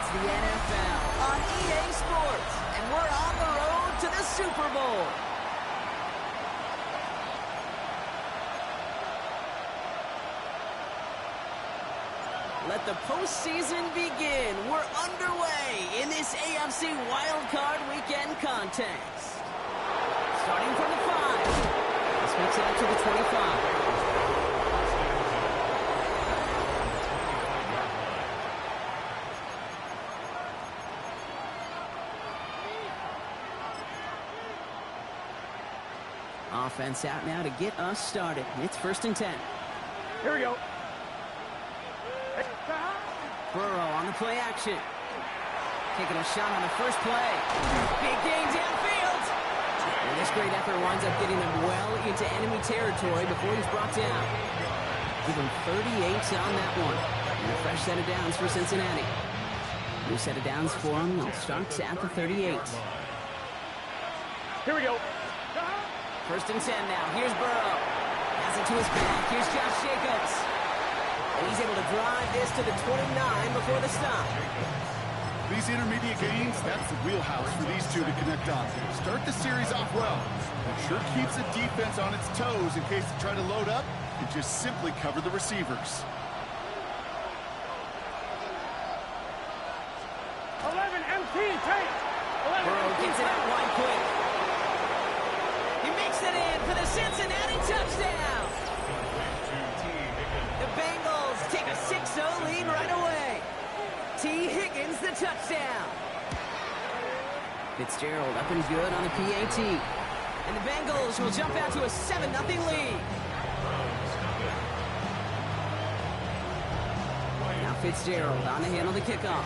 It's the NFL on EA Sports, and we're on the road to the Super Bowl. Let the postseason begin. We're underway in this AFC Wildcard Weekend contest. Starting from the 5. This makes it up to the 25. Offense out now to get us started. It's 1st and 10. Here we go. Burrow on the play action. Taking a shot on the first play. Big gain downfield. And this great effort winds up getting them well into enemy territory before he's brought down. Give him 38 on that one. And a fresh set of downs for Cincinnati. New set of downs for him. They'll start at the 38. Here we go. 1st and 10 now. Here's Burrow. Has it to his back. Here's Josh Jacobs. And he's able to drive this to the 29 before the stop. These intermediate gains, that's the wheelhouse for these two to connect on. Start the series off well. It sure keeps the defense on its toes in case they try to load up and just simply cover the receivers. 11 MT, take. Burrow gets it out wide quick. He makes it in for the Cincinnati touchdown. The Bengals take a 6-0 lead right away. T. Higgins the touchdown. Fitzgerald up and good on the PAT. And the Bengals will jump out to a 7-0 lead. Now Fitzgerald on to handle the kickoff.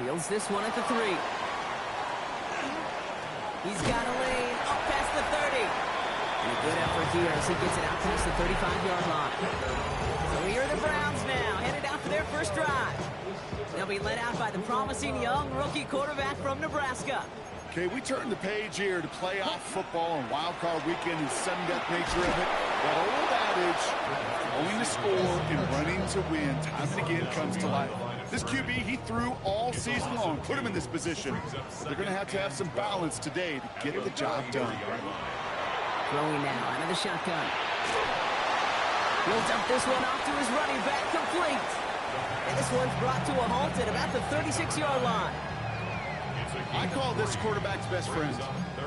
Fields this one at the 3. He's got a lane up past the 30. And a good effort here as he gets it out past the 35-yard line. So here are the Browns now, headed out for their first drive. They'll be led out by the promising young rookie quarterback from Nebraska. Okay, we turn the page here to playoff football and wildcard weekend and sudden death nature of it. That old adage, throwing to score and running to win, time and again comes to life. This QB, he threw all season long, put him in this position. They're going to have some balance today to get the job done. Throwing now out of the shotgun. He'll dump this one off to his running back, complete. And this one's brought to a halt at about the 36-yard line. I call this quarterback's best friend.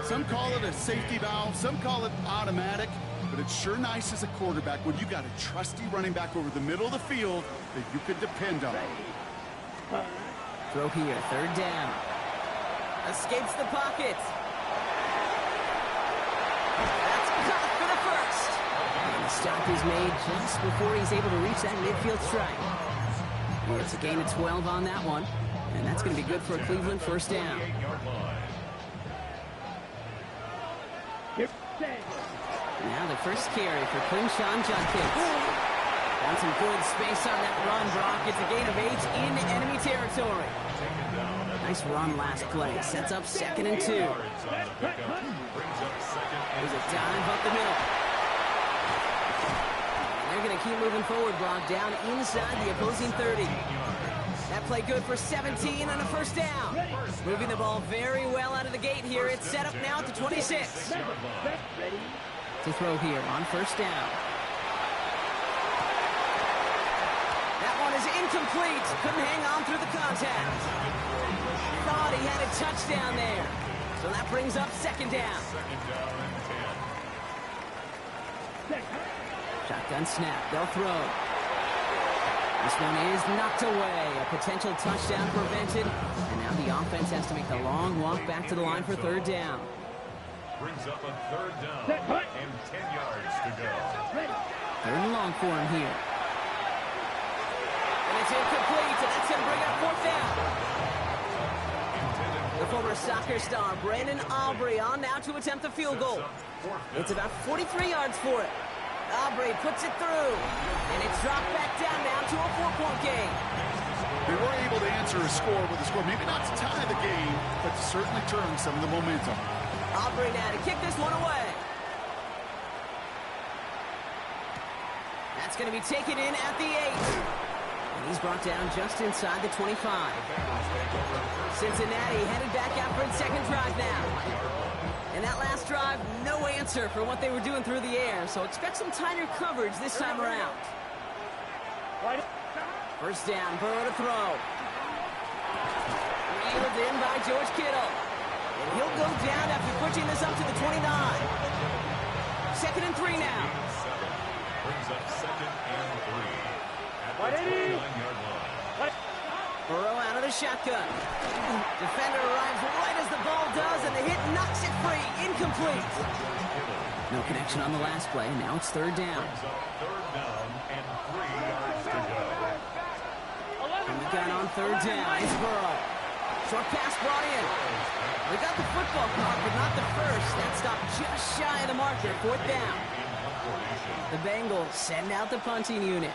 Some call it a safety valve, some call it automatic, but it's sure nice as a quarterback when you got a trusty running back over the middle of the field that you can depend on. Throw here, 3rd down. Escapes the pocket. That's caught for the first. And the stop is made just before he's able to reach that midfield strike. It's a gain of 12 on that one. And that's going to be good for a Cleveland 1st down. Now the first carry for Quinshawn Judkins. Want some good space on that run, Brock. It's a gain of 8 in enemy territory. Nice run last play. Sets up 2nd and 2. There's a dive up the middle. And they're going to keep moving forward, Brock, down inside the opposing 30. That play good for 17 on a 1st down. Moving the ball very well out of the gate here. It's set up now at the 26. To throw here on 1st down. That one is incomplete. Couldn't hang on through the contact. Thought he had a touchdown there. So that brings up 2nd down. Shotgun snap. They'll throw. This one is knocked away. A potential touchdown prevented. And now the offense has to make the long walk back to the line for 3rd down. Brings up a 3rd down and 10 yards to go. 3rd and long for him here. And it's incomplete, and that's going to bring up 4th down. The former soccer star, Brandon Aubrey, on now to attempt the field goal. It's about 43 yards for it. Aubrey puts it through, and it's dropped back down now to a 4-point game. They were able to answer a score with a score, maybe not to tie the game, but to certainly turn some of the momentum. Aubrey now to kick this one away. It's going to be taken in at the 8. And he's brought down just inside the 25. Cincinnati headed back out for its second drive now. And that last drive, no answer for what they were doing through the air. So expect some tighter coverage this time around. First down, Burrow to throw. Reeled in by George Kittle. And he'll go down after pushing this up to the 29. 2nd and 3 now. Brings up 2nd and 3 at the 29-yard line. Burrow out of the shotgun. Defender arrives right as the ball does, and the hit knocks it free. Incomplete. No connection on the last play. Now it's 3rd down. Brings up 3rd down and 3 yards to go. From the gun on 3rd down, it's Burrow. Short pass brought in. We got the football caught, but not the first. That stopped just shy of the marker. 4th down. The Bengals send out the punting unit.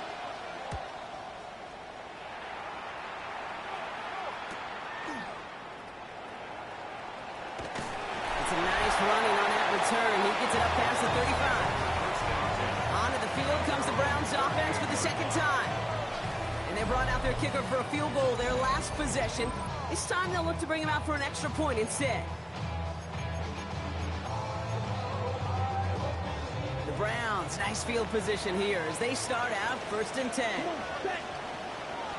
It's a nice running on that return. He gets it up past the 35. Onto the field comes the Browns offense for the 2nd time. And they brought out their kicker for a field goal their last possession. This time they'll look to bring him out for an extra point instead. The Browns, nice field position here as they start out 1st and 10.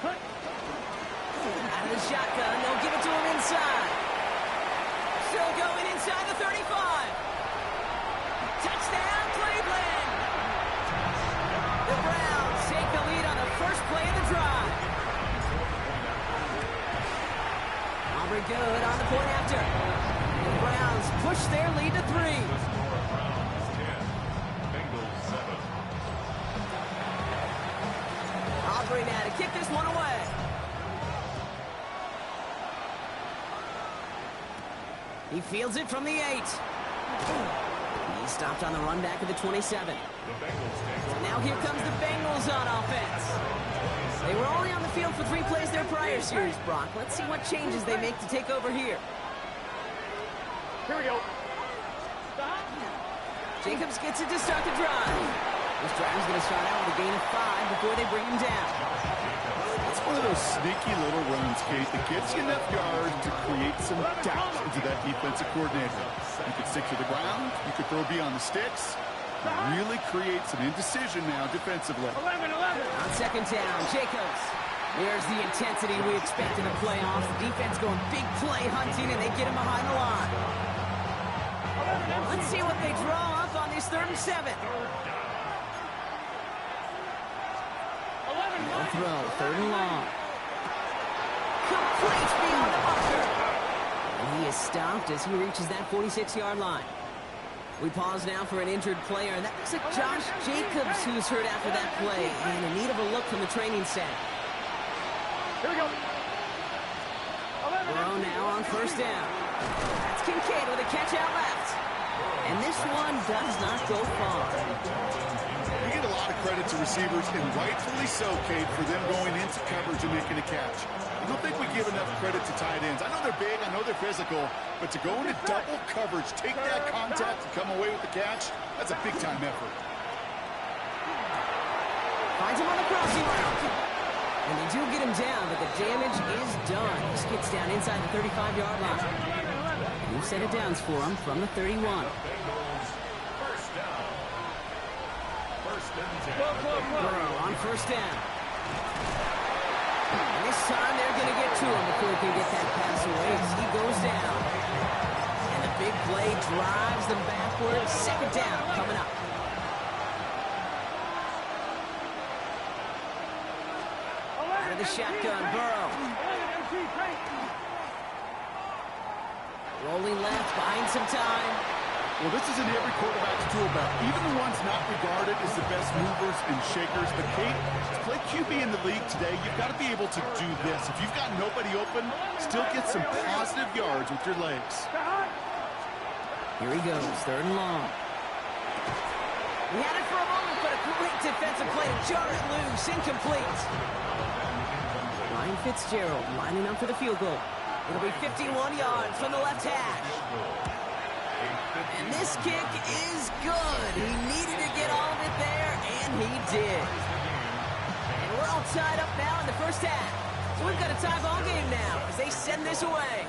Out of the shotgun, they'll give it to him inside. Still going inside the 35. Touchdown, Cleveland! The Browns take the lead on the first play of the drive. Aubrey good on the point after. The Browns push their lead to 3. Aubrey now to kick this one away. He fields it from the 8. He stopped on the run back of the 27. So now here comes the Bengals on offense. They were only on the field for 3 plays their prior series, Brock. Let's see what changes they make to take over here. Here we go. Jacobs gets it to start the drive. This drive's going to start out with a gain of 5 before they bring him down. It's one of those sneaky little runs, Kate, that gets you enough yards to create some doubt into that defensive coordinator. You could stick to the ground. You could throw beyond the sticks. It really creates an indecision now defensively. 11. On 2nd down, Jacobs. There's the intensity we expect in the playoffs. The defense going big play hunting, and they get him behind the line. Let's see what they draw up on this 3rd and 7. No throw, 3rd and long. Complete beyond the marker. And he is stopped as he reaches that 46-yard line. We pause now for an injured player, and that looks like Josh Jacobs who's hurt after that play and in need of a look from the training center. Here we go. Burrow now on 1st down. That's Kincaid with a catch out left. And this one does not go far. You get a lot of credit to receivers, and rightfully so, Kate, for them going into coverage and making a catch. I don't think we give enough credit to tight ends. I know they're big, I know they're physical, but to go into double coverage, take that contact, and come away with the catch, that's a big-time effort. Finds him on the crossing route. And they do get him down, but the damage is done. He skips down inside the 35-yard line. New set of downs for him from the 31. Burrow on 1st down. And this time they're going to get to him before he can get that pass away as he goes down. And the big play drives them backwards. 2nd down coming up. Out of the shotgun, Burrow. Rolling left, buying some time. Well, this is in every quarterback's tool belt, even the ones not regarded as the best movers and shakers. But, Kate, to play QB in the league today, you've got to be able to do this. If you've got nobody open, still get some positive yards with your legs. Here he goes, 3rd and long. He had it for a moment, but a great defensive play to jar it loose, incomplete. Ryan Fitzgerald lining up for the field goal. It'll be 51 yards from the left hash. And this kick is good. He needed to get all of it there, and And he did. And we're all tied up now in the first half. So we've got a tie ball game now as they send this away.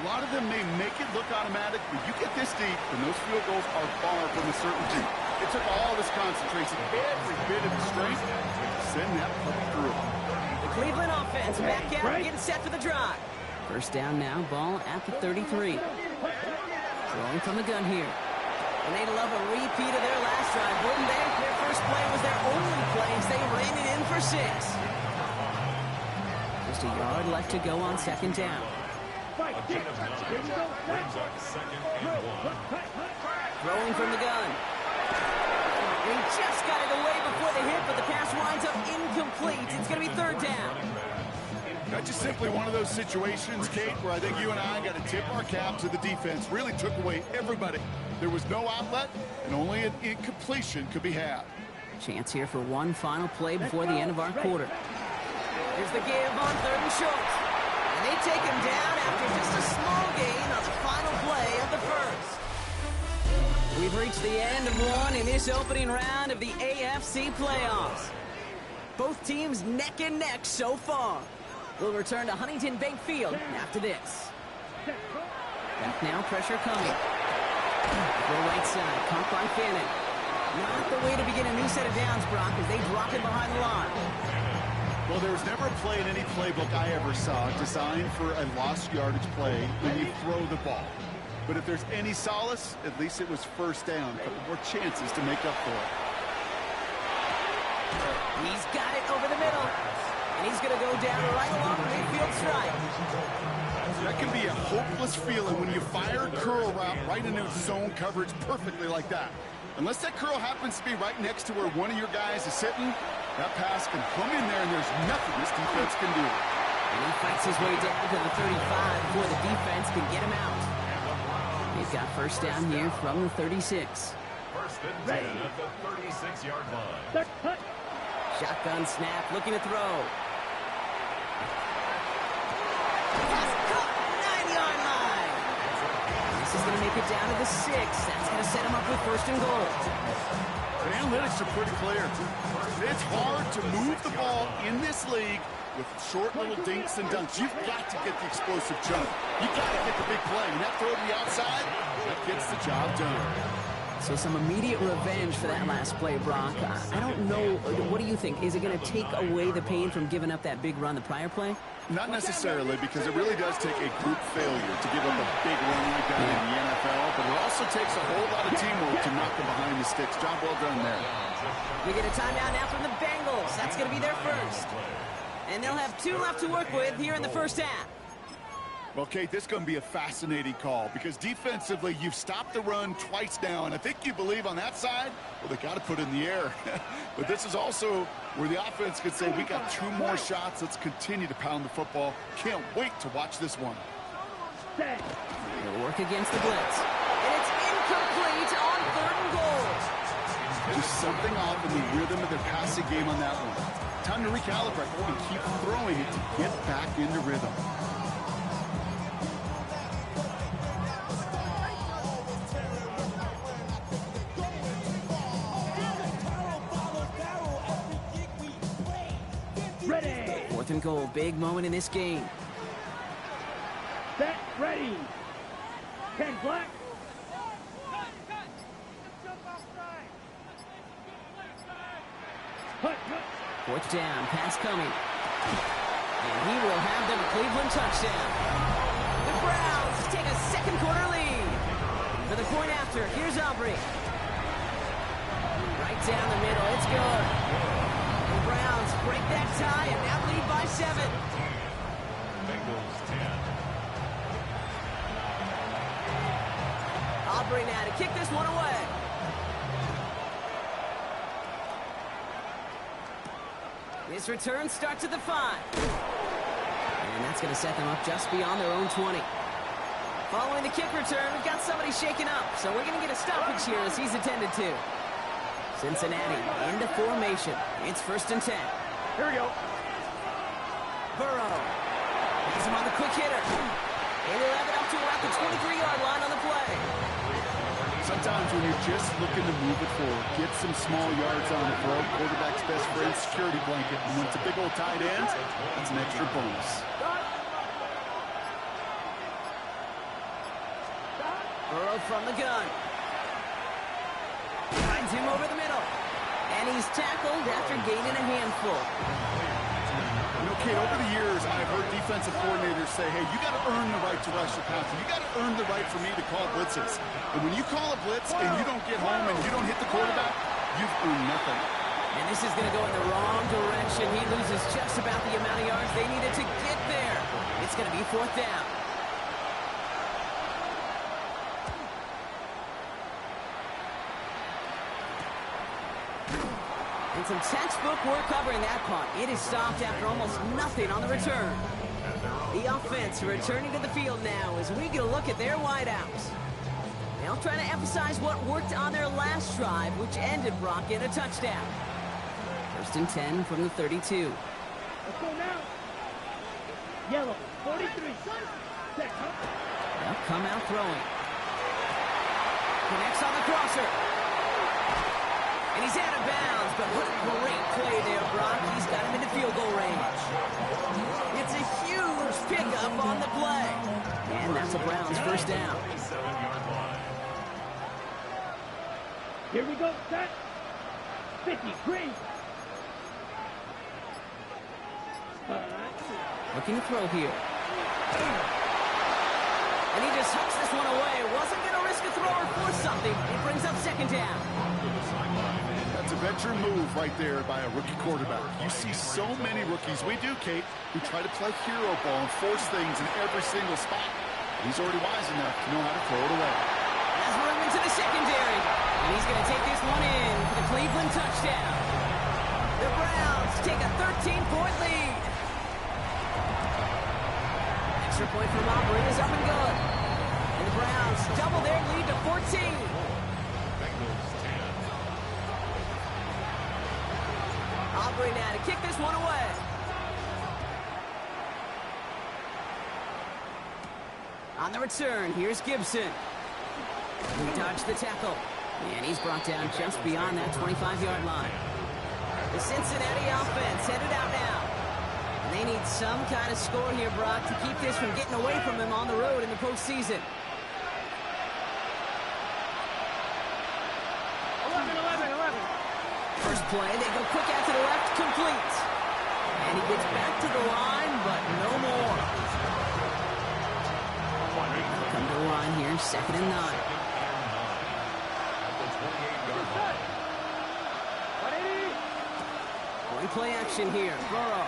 A lot of them may make it look automatic, but you get this deep, and those field goals are far from a certainty. It took all this concentration, every bit of the strength, to send that puppy through. The Cleveland offense back out, getting set for the drive. First down now, ball at the 33. Throwing from the gun here. And they'd love a repeat of their last drive, wouldn't they? Their first play was their only play as they ran it in for 6. Just a yard left to go on second down. Throwing from the gun. And he just got it away before the hit, but the pass winds up incomplete. It's going to be third down. That's just simply one of those situations, Kate, where I think you and I got to tip our cap to the defense. Really took away everybody. There was no outlet, and only an incompletion could be had. Chance here for one final play before the end of our quarter. Here's the give on third and short. And they take him down after just a small gain on the final play of the first. We've reached the end of one in this opening round of the AFC playoffs. Both teams neck and neck so far. We'll return to Huntington Bank Field after this. Back now, pressure coming. Go right side, caught by Fannin. Not the way to begin a new set of downs, Brock, as they drop it behind the line. Well, there was never a play in any playbook I ever saw designed for a lost yardage play when you throw the ball. But if there's any solace, at least it was first down. A couple more chances to make up for it. He's got it over the middle. And he's going to go down right along the midfield stripe. That can be a hopeless feeling when you fire a curl route right into zone coverage perfectly like that. Unless that curl happens to be right next to where one of your guys is sitting, that pass can come in there and there's nothing this defense can do. And he fights his way down to the 35 before the defense can get him out. He's got first down here from the 36. First and 10 at the 36-yard line. Shotgun snap, looking to throw. This is going to make it down to the 6. That's going to set him up with first and goal. The analytics are pretty clear. It's hard to move the ball in this league with short little dinks and dunks. You've got to get the explosive jump. You've got to get the big play. And that throw to the outside, that gets the job done. So some immediate revenge for that last play, Brock. I don't know. What do you think? Is it going to take away the pain from giving up that big run the prior play? Not necessarily, because it really does take a group failure to give up a big run like that in the NFL, but it also takes a whole lot of teamwork to knock them behind the sticks. Job well done there. We get a timeout now from the Bengals. That's going to be their first. And they'll have 2 left to work with here in the first half. Well, Kate, this is going to be a fascinating call because defensively, you've stopped the run twice now, and I think you believe on that side, well, they got to put it in the air. But this is also where the offense could say, we got 2 more shots. Let's continue to pound the football. Can't wait to watch this one. They'll work against the blitz. And it's incomplete on third and goal. Just something off in the rhythm of their passing game on that one. Time to recalibrate and keep throwing it to get back into rhythm. Fourth and goal, big moment in this game. Set, ready. 10 black. Fourth down, pass coming. And he will have the Cleveland touchdown. The Browns take a second quarter lead. For the point after, here's Aubrey. Right down the middle, it's good. The Browns break that tie and now lead by 7. Bengals 10. Aubrey now to kick this one away. This return starts at the 5. And that's going to set them up just beyond their own 20. Following the kick return, we've got somebody shaken up. So we're going to get a stoppage here as he's attended to. Cincinnati into formation. It's first and 10. Here we go. Burrow has him on the quick hitter. And he'll have it up to around the 23-yard line on the play. Sometimes when you're just looking to move it forward, get some small yards on the throw, quarterback's best friend, security blanket. And when it's a big old tight end, that's an extra bonus. Burrow from the gun. Finds him over the middle. And he's tackled after gaining a handful. You know, Kate, over the years, I've heard defensive coordinators say, hey, you got to earn the right to rush the passer. You got to earn the right for me to call blitzes. And when you call a blitz and you don't get home and you don't hit the quarterback, you've earned nothing. And this is going to go in the wrong direction. He loses just about the amount of yards they needed to get there. It's going to be 4th down. And some textbook work covering that punt. It is stopped after almost nothing on the return. The offense returning to the field now as we get a look at their wideouts. They'll try to emphasize what worked on their last drive, which ended Brock in a touchdown. 1st and 10 from the 32. Let's go now. Yellow, 43. They'll come out throwing. Connects on the crosser. And he's out of bounds, but what a great play there, Brock. He's got him into field goal range. It's a huge pickup on the play. And that's a Browns 1st down. Here we go, set. 50, green. Looking to throw here. And he just hucks this one away. Wasn't going to risk a throw or force something. It brings up 2nd down. That's a veteran move right there by a rookie quarterback. You see so many rookies, we do, Kate, who try to play hero ball and force things in every single spot. He's already wise enough to know how to throw it away. Has room into the secondary. And he's going to take this one in for the Cleveland touchdown. The Browns take a 13-point lead. Extra point from Aubrey is up and good. And the Browns double their lead to 14. Aubrey now to kick this one away. On the return, here's Gibson. He dodged the tackle. And he's brought down just beyond that 25-yard line. The Cincinnati offense headed out now. And they need some kind of score here, Brock, to keep this from getting away from them on the road in the postseason. 11. First play, they go quick out to the left, complete. And he gets back to the line, but no more. Come to the line here, 2nd and 9. Going play action here, Burrow.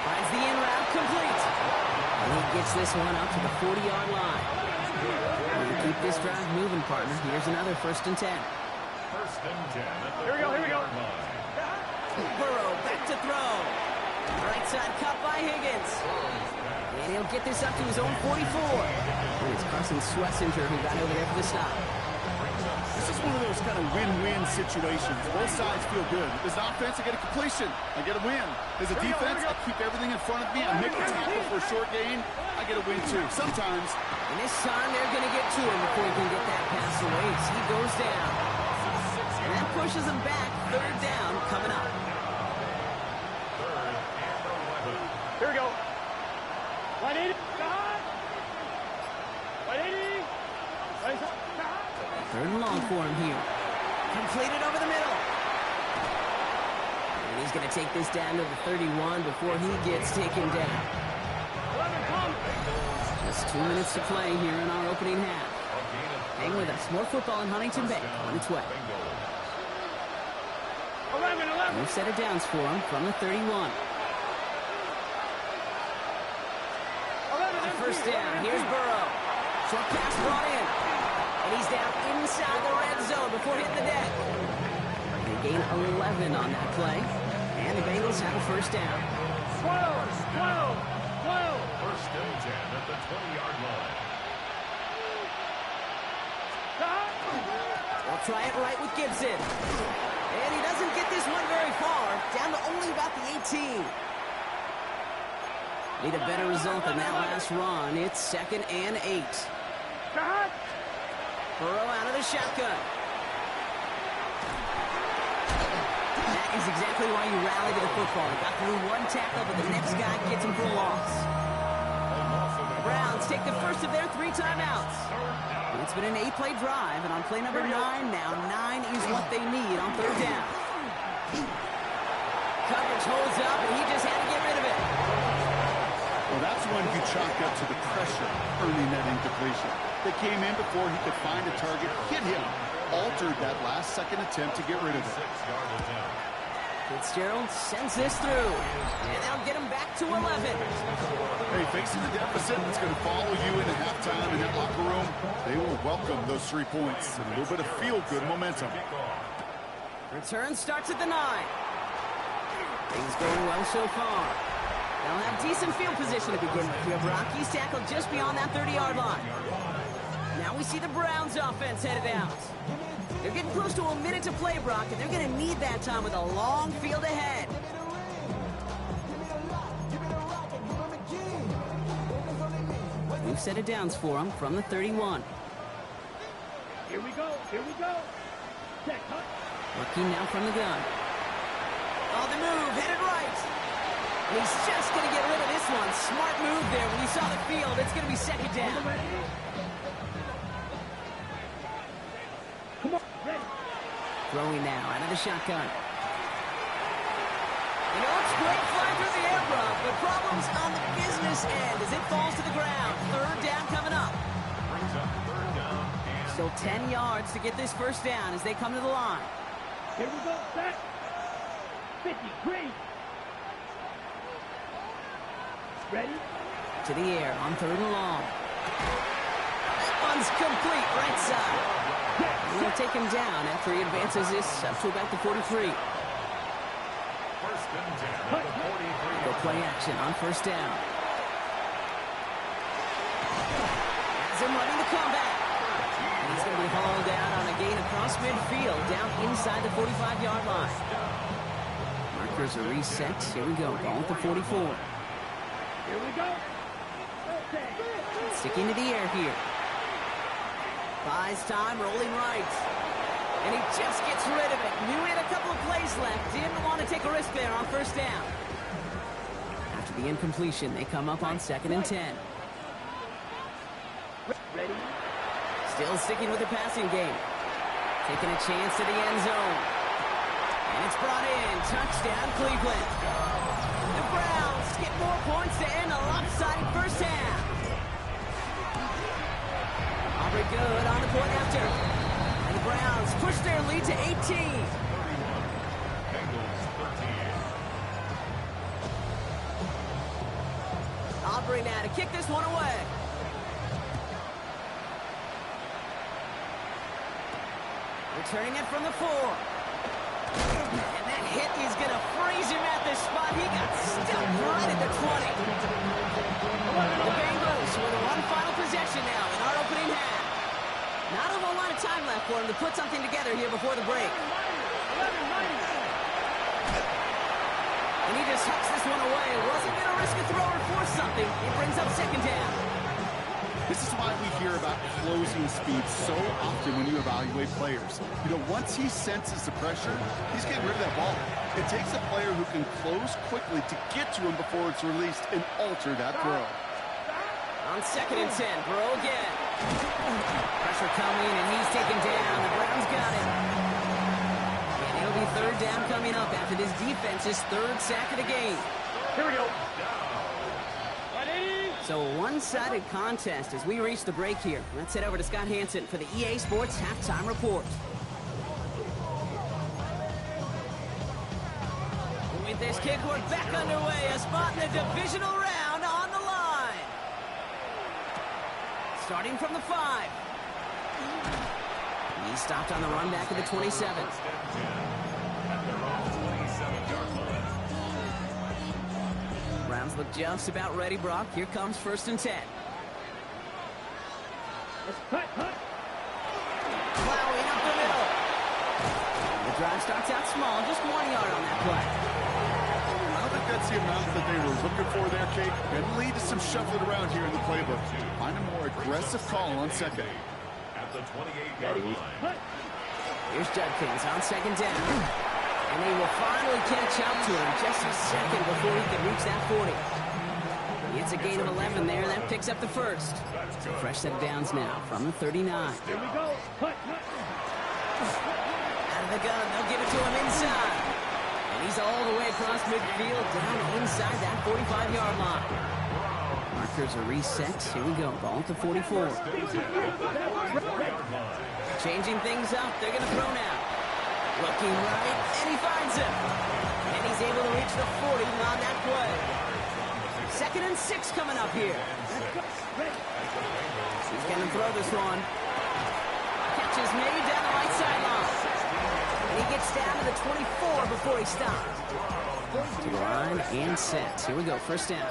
Finds the in route, complete. And he gets this one up to the 40-yard line. We'll keep this drive moving, partner. Here's another 1st and 10. 1st and 10. Here we go. Burrow back to throw. Right side cut by Higgins. And he'll get this up to his own 44. And it's Carson Swessinger who got over there for the stop. This is one of those kind of win-win situations. Both sides feel good. As an offense, I get a completion. I get a win. As a defense, I keep everything in front of me. I make a tackle for a short gain. I get a win, too. Sometimes. And this time, they're going to get to him before he can get that pass away as he goes down. And that pushes him back. 3rd down coming up. 3rd and 11. Here we go. 180. 180. 3rd and long for him here. Completed over the middle. And he's going to take this down to the 31 before he gets taken down. 11, come. Just 2 minutes to play here in our opening half. Hang with us. More football in Huntington Bay on its way. 11. New set of downs for him from the 31. On 1st down, here's Burrow. Short pass brought in. And he's down inside the red zone before hitting the deck. They gain 11 on that play. And the Bengals have a 1st down. 12. 1st and 10 at the 20-yard line. They'll try it right with Gibson. And he doesn't get this one very far. Down to only about the 18. Need a better result than that last run. It's 2nd and 8. Burrow out of the shotgun. That is exactly why you rally to the football. He got through one tackle, but the next guy gets him for a loss. The Browns take the first of their 3 timeouts. It's been an 8-play drive, and on play number 9 now, 9 is what they need on 3rd down. Coverage holds up, and he just had to get rid of it. Well, that's one you chalk up to the pressure earning that incompletion. They came in before he could find a target, hit him, altered that last-second attempt to get rid of it. Fitzgerald sends this through, and they'll get him back to 11. Hey, facing the deficit, it's going to follow you into halftime in that locker room. They will welcome those 3 points and a little bit of feel-good momentum. Return starts at the 9. Things going well so far. They'll have decent field position to begin with here. Brock, he's tackled just beyond that 30-yard line. Now we see the Browns offense headed out. They're getting close to a minute to play, Brock, and they're going to need that time with a long field ahead. New set of downs for them from the 31. Here we go. Here we go. Check, cut. Working now from the gun. Oh, the move, headed right. And he's just going to get rid of this one. Smart move there. When he saw the field, it's going to be 2nd down. Come on, ready. Throwing now out of the shotgun. You know, it's great flying through the air, Brock, but problems on the business end as it falls to the ground. 3rd down coming up. Brings up 3rd down. Still 10 yards to get this 1st down as they come to the line. Here we go. Set. 53. Ready? To the air on 3rd and long. That one's complete, right side. We'll take him down after he advances this up to about the 43. 1st and 10 at the 43. Go play action on 1st down. As they're running the comeback. And he's going to be hauled down on a gain across midfield, down inside the 45-yard line. Markers are reset. Here we go. Ball at the 44. Here we go. Okay. Sticking to the air here. Buys time, rolling right. And he just gets rid of it. Knew he had a couple of plays left. Didn't want to take a risk there on 1st down. After the incompletion, they come up on 2nd and 10. Ready? Still sticking with the passing game. Taking a chance to the end zone. And it's brought in. Touchdown, Cleveland. The Browns get more points to end a lopsided 1st half. Aubrey good on the point after. And the Browns push their lead to 18. Bengals 13. Aubrey now to kick this one away. Returning it from the 4. And that hit is going to freeze him at this spot. He got stuck right at the 20. The Bengals with one final possession now in our opening half. Not a whole lot of time left for him to put something together here before the break. And he just hucks this one away. Wasn't going to risk a throw or force something. It brings up 2nd down. This is why we hear about closing speed so often when you evaluate players. You know, once he senses the pressure, he's getting rid of that ball. It takes a player who can close quickly to get to him before it's released and alter that throw. On 2nd and 10, Burrow again. Pressure coming, and he's taken down. The Browns got him. And it'll be 3rd down coming up after this defense's 3rd sack of the game. Here we go. So a one-sided contest as we reach the break here. Let's head over to Scott Hansen for the EA Sports Halftime Report. With this kick, we're back underway. A spot in the divisional round on the line. Starting from the 5. He stopped on the run back at the 27. At their own 27-yard line. Browns look just about ready, Brock. Here comes 1st and 10. Let's cut. Plowing up the middle. The drive starts out small, just 1 yard on that play. I don't think that's the amount that they were looking for there, Kate. Can lead to some shuffling around here in the playbook. Find a more aggressive call on 2nd. At at the 28-yard line. Here's Judkins on second down. And they will finally catch up to him just a second before he can reach that 40. It's a gain of 11 there. That picks up the first. So fresh set of downs now from the 39. Here we go. Cut. Out of the gun. They'll give it to him inside. And he's all the way across midfield down inside that 45-yard line. Markers are reset. Here we go. Ball at the 44. Changing things up. They're going to throw now. Looking right, and he finds him. And he's able to reach the 40 on that play. 2nd and 6 coming up here. He's going to throw this one. Catch is made down the right sideline. And he gets down to the 24 before he stops. To the line and set. Here we go, first down.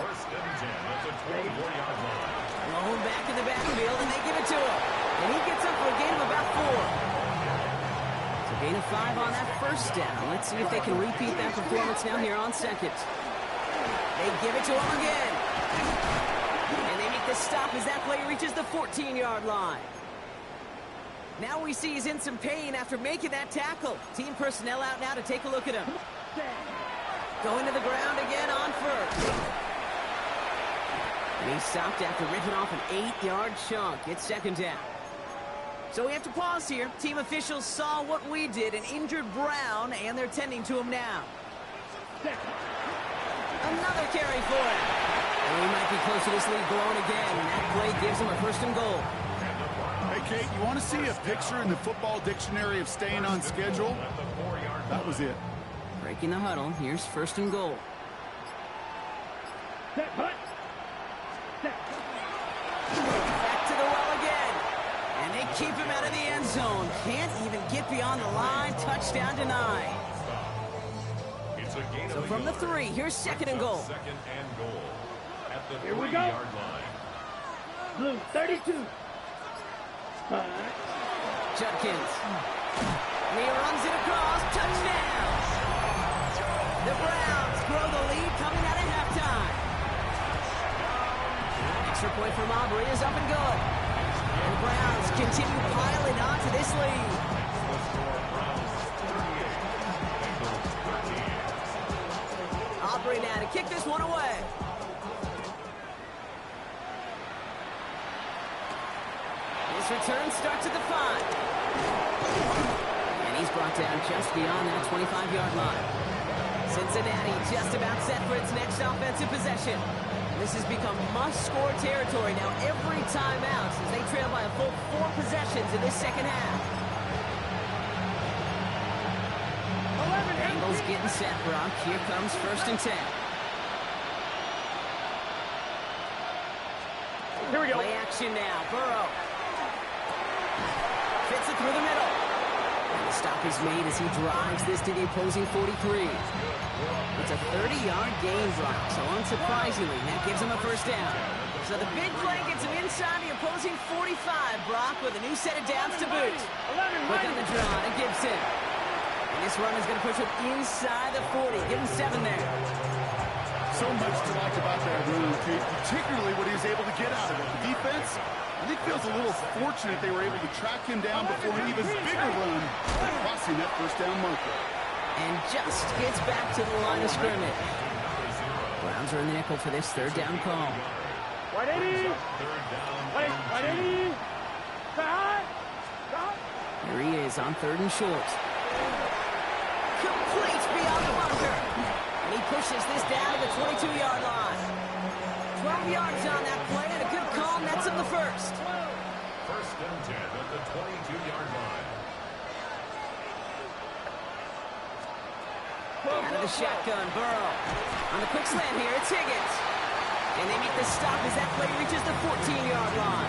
Blown back in the backfield, and they give it to him. And he gets up for a gain of about 4. Gain of 5 on that first down. Let's see if they can repeat that performance now here on second. They give it to him again. And they make the stop as that play reaches the 14-yard line. Now we see he's in some pain after making that tackle. Team personnel out now to take a look at him. Going to the ground again on first. And he stopped after ripping off an 8-yard chunk. It's second down. So we have to pause here. Team officials saw what we did, an injured Brown, and they're tending to him now. Another carry for him. And we might be close to this lead growing again, and that play gives him a 1st and goal. Hey, Kate, you want to see a picture in the football dictionary of staying on schedule? That was it. Breaking the huddle. Here's 1st and goal. Back to the well again. And they keep him out of the end zone. Can't even get beyond the line. Touchdown denied. So from the 3, here's 2nd and goal. 2nd and goal at the 3-yard line. Blue 32. Judkins. And he runs it across. Touchdown. The Browns grow the lead coming out of halftime. Extra point from Aubrey is up and good. And the Browns continue piling on to this lead. Aubrey now to kick this one away. This return starts at the 5. And he's brought down just beyond that 25-yard line. Cincinnati just about set for its next offensive possession. This has become must-score territory now every time out as they trail by a full 4 possessions in this second half. Bengals getting set, Brock. Here comes 1st and 10. Here we go. Play action now. Burrow. Fits it through the middle. And the stop is made as he drives this to the opposing 43. It's a 30-yard gain, Brock, so unsurprisingly, that gives him a 1st down. So the big play gets him inside the opposing 45, Brock, with a new set of downs to boot. Quick on the draw to Gibson. And this run is going to push him inside the 40. Give him 7 there. So much to like about that run, Kate, particularly what he was able to get out of it. The defense, I think, feels a little fortunate they were able to track him down before an even bigger run, crossing that 1st down marker. And just gets back to the line of scrimmage. Browns are in the nickel for this 3rd down call. White 80. White 80. Here he is on 3rd and short. Complete beyond the bunker. And he pushes this down to the 22-yard line. 12 yards on that play, and a good call nets him the 1st. 1st and 10 at the 22-yard line. Out of the shotgun, Burrow. On the quick slant here, it's Higgins. And they make the stop as that play reaches the 14-yard line.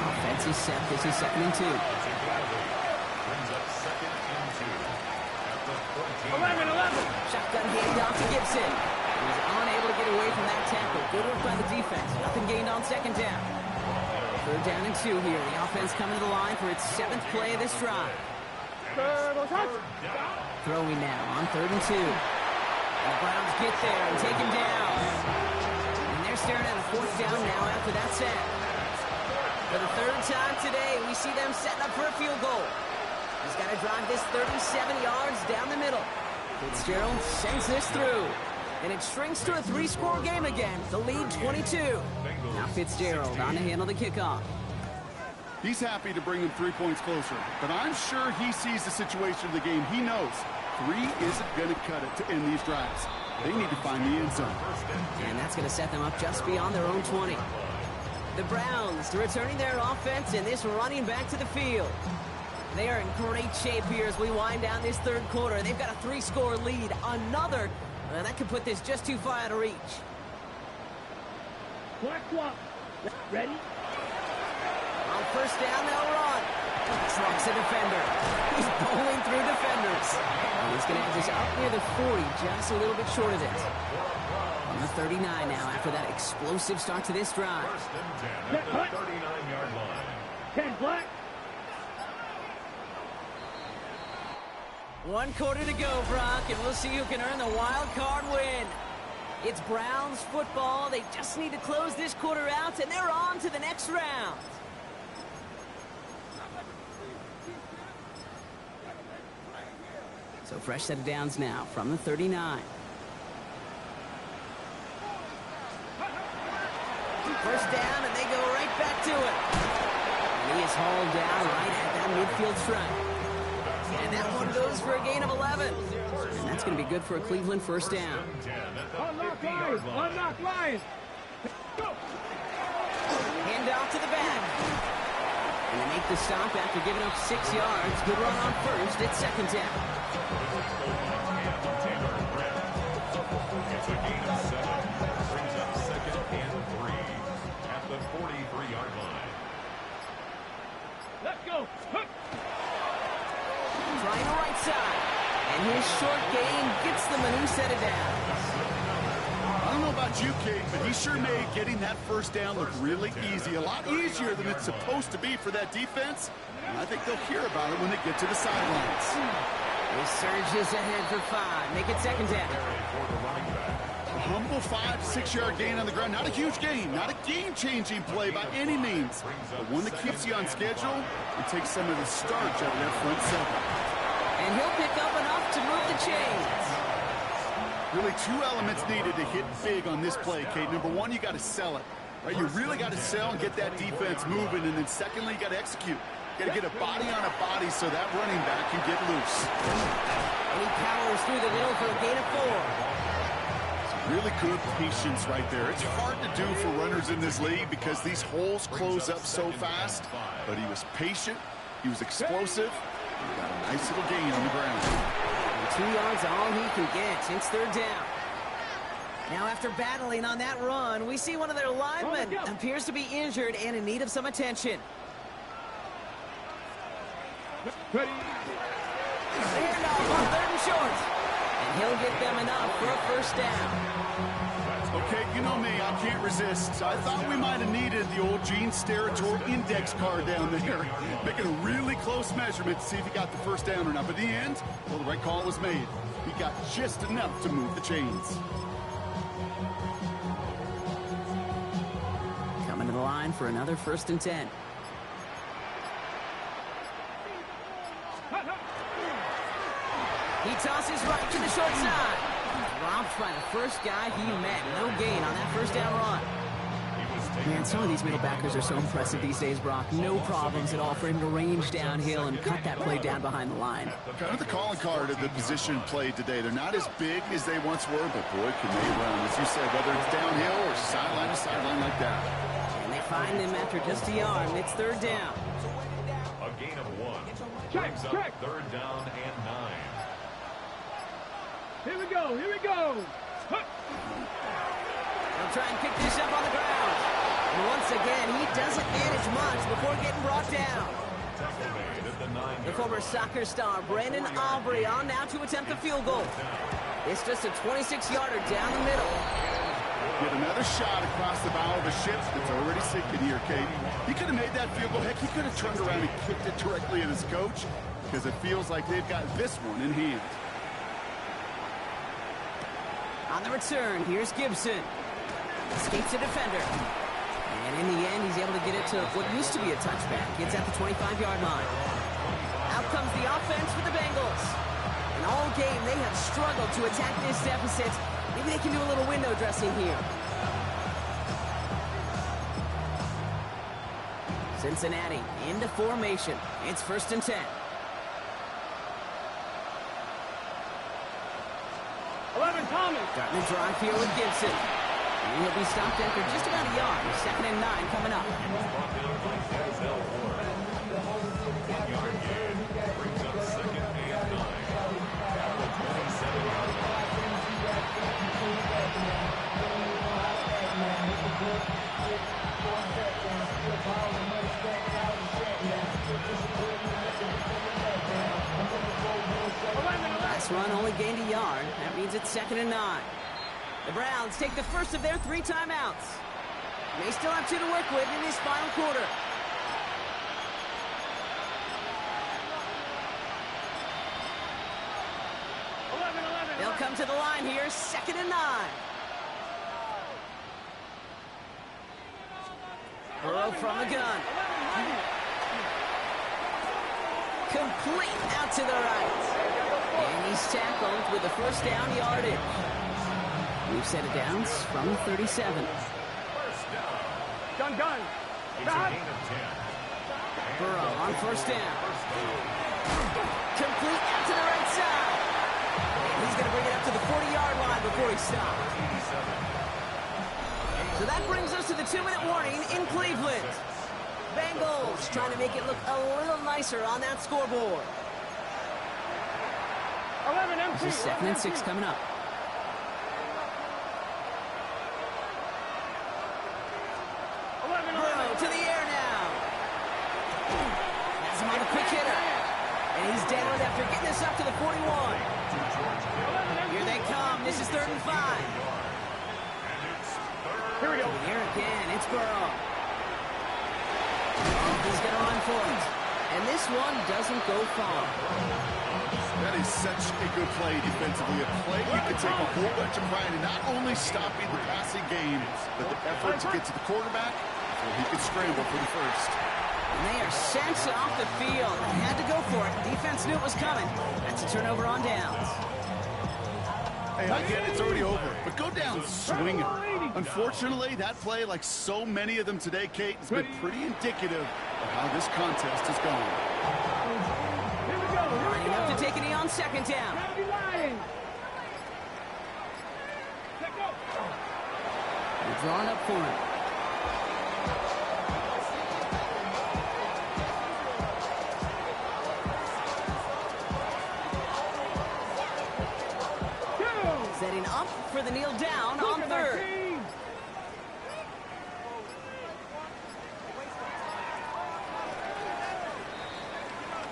Offense is set. This is 2nd and 2. Brings up 2nd and 2 at the 14. 11. Shotgun handoff to Gibson. He's unable to get away from that tackle. Good work by the defense. Nothing gained on 2nd down. 3rd down and 2 here. The offense coming to the line for its 7th play of this drive. Throwing now on 3rd and 2. And the Browns get there and take him down. And they're staring at a 4th down now after that set. For the third time today, we see them setting up for a field goal. He's got to drive this 37 yards down the middle. Fitzgerald sends this through. And it shrinks to a 3-score game again. The lead 22. Now Fitzgerald on to handle the kickoff. He's happy to bring them 3 points closer, but I'm sure he sees the situation of the game. He knows 3 isn't going to cut it to end these drives. They need to find the end zone. And that's going to set them up just beyond their own 20. The Browns returning their offense and this running back to the field. They are in great shape here as we wind down this third quarter. They've got a 3-score lead. Another, that could put this just too far out of reach. Swap. Ready? On first down, they'll run. Trucks a defender. He's bowling through defenders. And he's going to have this up near the 40, just a little bit short of it. On the 39 now after that explosive start to this drive. First and 10 at the 39-yard line. 10 black. 1 quarter to go, Brock, and we'll see who can earn the wild card win. It's Browns football. They just need to close this quarter out, and they're on to the next round. So fresh set of downs now from the 39. First down, and they go right back to it. And he is hauled down right at that midfield stripe. And that one goes for a gain of 11. And that's going to be good for a Cleveland first down. Unlock Lions. Unlock Lions. Go. Hand off to the back. And they make the stop after giving up 6 yards. Good run on first. It's second down. It's a gain of 7. Brings up second and 3 at the 43-yard line. Let's go. Trying the right side. And his short gain gets them a new set of downs. I don't know about you, Kate, but he sure made getting that first down look really easy. A lot easier than it's supposed to be for that defense. And I think they'll hear about it when they get to the sidelines. He surges ahead for 5. Make it second down. A humble 5-6 yard gain on the ground. Not a huge gain, not a game-changing play by any means, but one that keeps you on schedule and takes some of the starch out of that front seven. And he'll pick up enough to move the chains. Really 2 elements needed to hit big on this play, Kate. Number 1, you got to sell it. Right? You really got to sell and get that defense moving, and then secondly, you got to execute. You got to get a body on a body so that running back can get loose. And he powers through the middle for a gain of 4. Really good patience right there. It's hard to do for runners in this league because these holes close up so fast. But he was patient. He was explosive. He got a nice little gain on the ground. And 2 yards all he can get. It's third down. Now after battling on that run, we see one of their linemen appears to be injured and in need of some attention. Ready. Handoff on 3rd and short. And he'll get them enough for a first down. Okay, you know me, I can't resist. I thought we might have needed the old Gene Steratore index card down there. Making a really close measurement to see if he got the first down or not. But in the end, well, the right call was made. He got just enough to move the chains. Coming to the line for another 1st and 10. He tosses right to the short side. Dropped by the first guy he met. No gain on that first down run. Man, some of these middle backers are so impressive these days, Brock. No problems at all for him to range downhill and cut that play down behind the line. Kind of the calling card of the position played today. They're not as big as they once were, but boy, can they run. As you said, whether it's downhill or sideline to sideline like that. And they find him after just a yard, and it's third down. A gain of 1. Brings up third down and 9. Here we go. Here we go. He'll try and pick this up on the ground. And once again, he doesn't manage much before getting brought down. The former soccer star, Brandon Aubrey, on now to attempt the field goal. It's just a 26-yarder down the middle. Get another shot across the bow of a ship that's already sinking here, Kate. He could have made that field goal. Heck, he could have turned around and kicked it directly at his coach because it feels like they've got this one in hand. On the return, here's Gibson. Escapes a defender. And in the end, he's able to get it to what used to be a touchback. It's at the 25-yard line. Out comes the offense for the Bengals. And all game, they have struggled to attack this deficit. Maybe they can do a little window dressing here. Cincinnati into formation. It's 1st and 10. 11, Thomas. Starting the drive here with Gibson. And he'll be stopped after just about a yard. 2nd and 9 coming up. Last run only gained a yard. That means it's 2nd and 9. The Browns take the first of their 3 timeouts. They still have 2 to work with in this final quarter. They'll come to the line here, 2nd and 9. Burrow from the gun. Complete out to the right. And he's tackled with a 1st down yardage. We've set it down from the 37. Gun. Burrow on 1st down. Complete out to the right side. And he's going to bring it up to the 40-yard line before he stops. So that brings us to the 2-minute warning in Cleveland. Bengals trying to make it look a little nicer on that scoreboard. 11 empty. This is 2nd and 6 coming up. Burrow to the air now. Has him on the quick hitter. And he's down after getting this up to the 41. Here they come. This is 3rd and 5. Here we go. Here again, it's Burrow. He's going to run for it. And this one doesn't go far. That is such a good play defensively. A play you can take a whole bunch of pride in not only stopping the passing game, but the effort to get to the quarterback so he could scramble for the first. And they are sent off the field. They had to go for it. Defense knew it was coming. That's a turnover on downs. Hey, I get it's already over, but go down swinging. Unfortunately, that play, like so many of them today, Kate, has been pretty indicative of how this contest is going. Lining up to take a knee on 2nd down. They're drawing up for him. Setting up for the kneel down on 3rd.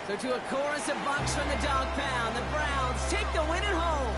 So to a chorus of bucks from the dog pound, the Browns take the win at home.